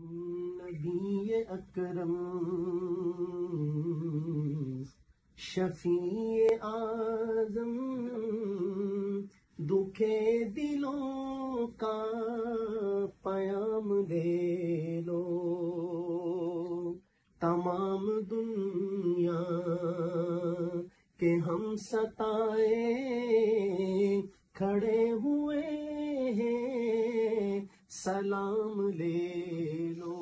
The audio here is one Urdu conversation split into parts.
نبی اکرم شفیع اعظم دکھے دلوں کا پیام دے لو، تمام دنیا کہ ہم ستائے کھڑے ہوئے ہیں، سلام لے لو۔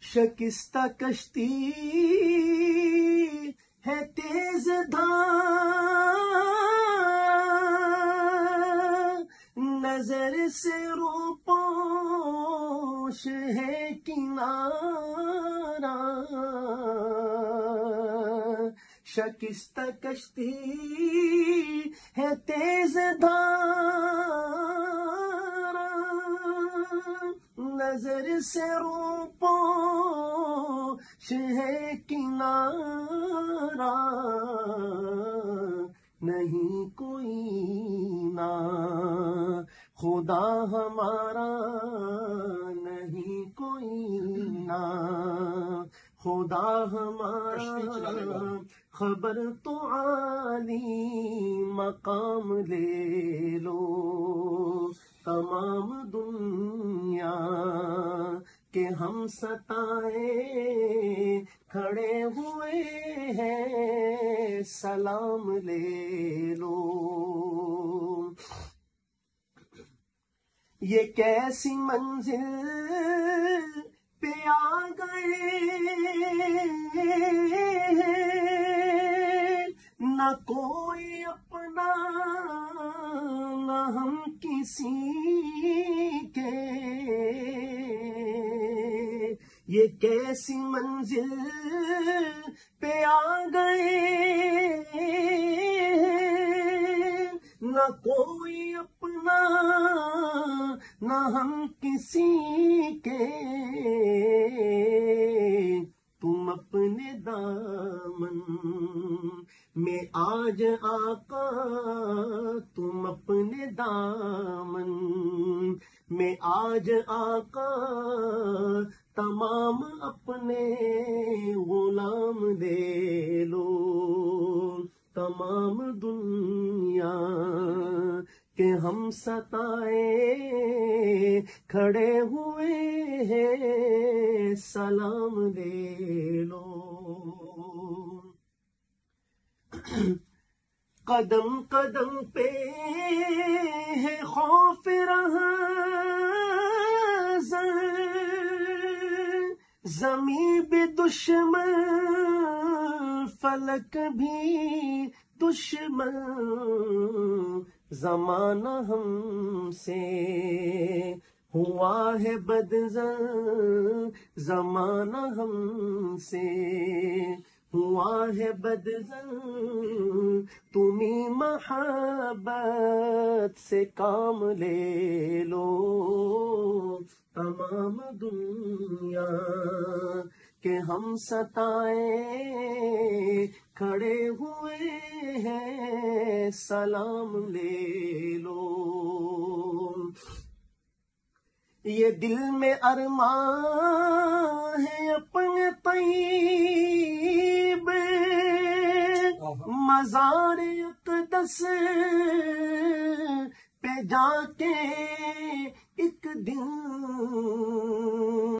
شکستہ کشتی ہے تیز دھار، نظر سے روپوش ہے کنارہ، شکستہ کشتی ہے تیز دھار، نظر سے روپوش ہے کنارہ، نہیں کوئی نا خدا ہمارا، نہیں کوئی نا خدا ہمارا، خبر تو عالی مقام لے لو، تمام دنیا کہ ہم ستائے کھڑے ہوئے ہیں، سلام لے لو۔ یہ کیسی منزل پہ آ گئے، نہ کوئی اپنا نہ ہم کسی کے، یہ کیسی منزل پہ آ گئے، نہ کوئی اپنا نہ ہم کسی کے، تم اپنے دامن میں آج آقا، تم اپنے دامن میں آج آقا، تمام اپنے غلام دے لو، تمام دنیا کہ ہم ستائے کھڑے ہوئے ہیں، سلام لے لو۔ قدم قدم پہ ہے خوف رہزن، زمین بھی دشمن فلک بھی دشمن، زمانہ ہم سے ہوا ہے بدظن، زمانہ ہم سے ہوا ہے بدظن، تمہیں محبت سے کام لے لو، تمام دنیا کہ ہم ستائے کھڑے ہوئے ہیں، سلام لے لو۔ یہ دل میں ارمان ہے اپنے طیب مزار اقدس پہ جا کے ایک دن